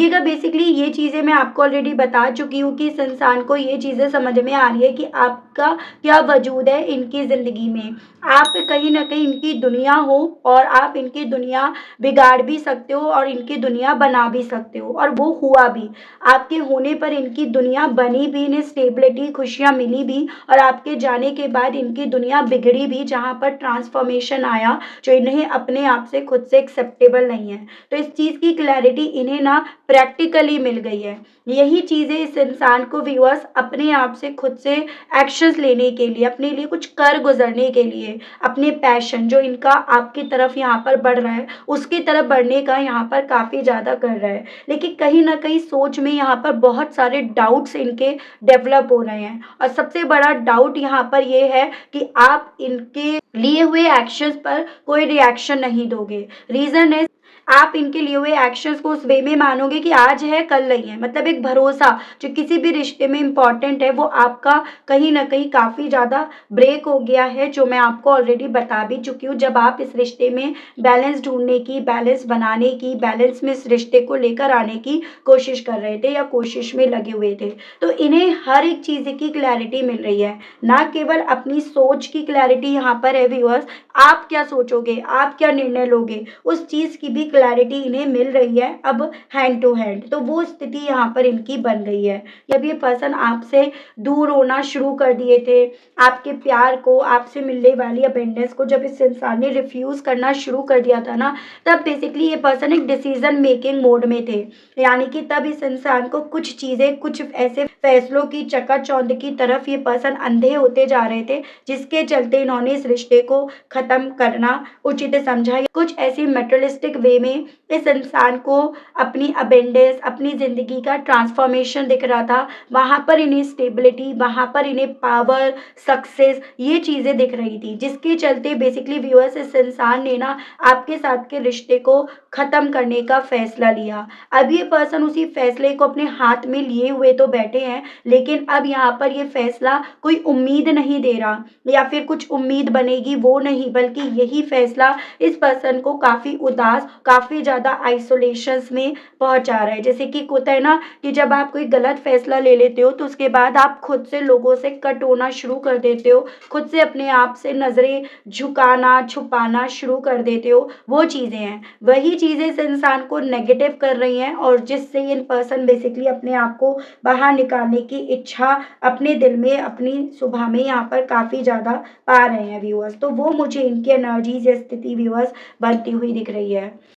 देखिएगा बेसिकली ये चीज़ें मैं आपको ऑलरेडी बता चुकी हूँ कि इस इंसान को ये चीज़ें समझ में आ रही है कि आपका क्या वजूद है इनकी ज़िंदगी में। आप कहीं न कहीं इनकी दुनिया हो और आप इनकी दुनिया बिगाड़ भी सकते हो और इनकी दुनिया बना भी सकते हो और वो हुआ भी। आपके होने पर इनकी दुनिया बनी भी, इन्हें स्टेबिलिटी, खुशियाँ मिली भी और आपके जाने के बाद इनकी दुनिया बिगड़ी भी, जहाँ पर ट्रांसफ़ॉर्मेशन आया, जो इन्हें अपने आप से खुद से एक्सेप्टेबल नहीं है। तो इस चीज़ की क्लैरिटी इन्हें ना प्रैक्टिकली मिल गई है। यही चीज़ें इस इंसान को व्यूअर्स अपने आप से खुद से एक्शंस लेने के लिए, अपने लिए कुछ कर गुज़रने के लिए, अपने पैशन जो इनका आपकी तरफ यहाँ पर बढ़ रहा है, उसकी तरफ बढ़ने का यहाँ पर काफ़ी ज़्यादा कर रहा है। लेकिन कहीं न कहीं सोच में यहाँ पर बहुत सारे डाउट्स इनके डेवलप हो रहे हैं और सबसे बड़ा डाउट यहाँ पर ये है कि आप इनके लिए हुए एक्शंस पर कोई रिएक्शन नहीं दोगे। रीज़न है आप इनके लिए हुए एक्शंस को उस वे में मानोगे कि आज है कल नहीं है। मतलब एक भरोसा जो किसी भी रिश्ते में इम्पोर्टेंट है वो आपका कहीं न कहीं काफ़ी ज़्यादा ब्रेक हो गया है, जो मैं आपको ऑलरेडी बता भी चुकी हूँ। जब आप इस रिश्ते में बैलेंस ढूँढने की, बैलेंस बनाने की, बैलेंस में इस रिश्ते को लेकर आने की कोशिश कर रहे थे या कोशिश में लगे हुए थे। तो इन्हें हर एक चीज़ की क्लैरिटी मिल रही है। ना केवल अपनी सोच की क्लैरिटी यहाँ पर है व्यूअर्स, आप क्या सोचोगे, आप क्या निर्णय लोगे, उस चीज़ की भी क्लैरिटी इन्हें मिल रही है अब हैंड टू हैंड। तो वो स्थिति यहाँ पर इनकी बन गई है। जब ये पर्सन आपसे दूर होना शुरू कर दिए थे, आपके प्यार को, आपसे मिलने वाली अबेंडेंस को जब इस इंसान ने रिफ्यूज़ करना शुरू कर दिया था ना, तब बेसिकली ये पर्सन एक डिसीज़न मेकिंग मोड में थे। यानी कि तब इस इंसान को कुछ चीज़ें, कुछ ऐसे फैसलों की चकाचौंध की तरफ ये पर्सन अंधे होते जा रहे थे, जिसके चलते इन्होंने इस रिश्ते को ख़त्म करना उचित समझा। कुछ ऐसी मटेरियलिस्टिक वे में इस इंसान को अपनी अबेंडेंस, अपनी ज़िंदगी का ट्रांसफ़ॉर्मेशन दिख रहा था। वहाँ पर इन्हें स्टेबिलिटी, वहाँ पर इन्हें पावर, सक्सेस ये चीज़ें दिख रही थी, जिसके चलते बेसिकली व्यूअर्स इस इंसान ने ना आपके साथ के रिश्ते को ख़त्म करने का फ़ैसला लिया। अब ये पर्सन उसी फ़ैसले को अपने हाथ में लिए हुए तो बैठे हैं, लेकिन अब यहाँ पर ये फ़ैसला कोई उम्मीद नहीं दे रहा या फिर कुछ उम्मीद बनेगी वो नहीं, बल्कि यही फ़ैसला इस पर्सन को काफ़ी उदास, काफ़ी ज़्यादा आइसोलेशंस में पहुँचा रहा है। जैसे कि होता है ना कि जब आप कोई गलत फ़ैसला ले लेते हो, तो उसके बाद आप खुद से लोगों से कट होना शुरू कर देते हो, खुद से अपने आप से नज़रें झुकाना, छुपाना शुरू कर देते हो, वो चीज़ें हैं। वही चीज़ें इस इंसान को नेगेटिव कर रही हैं और जिससे ये पर्सन बेसिकली अपने आप को बाहर निकालने की इच्छा अपने दिल में, अपनी सुबह में यहाँ पर काफ़ी ज़्यादा पा रहे हैं व्यूअर्स। तो वो मुझे इनकी एनर्जीज़ या स्थिति व्यूअर्स बनती हुई दिख रही है।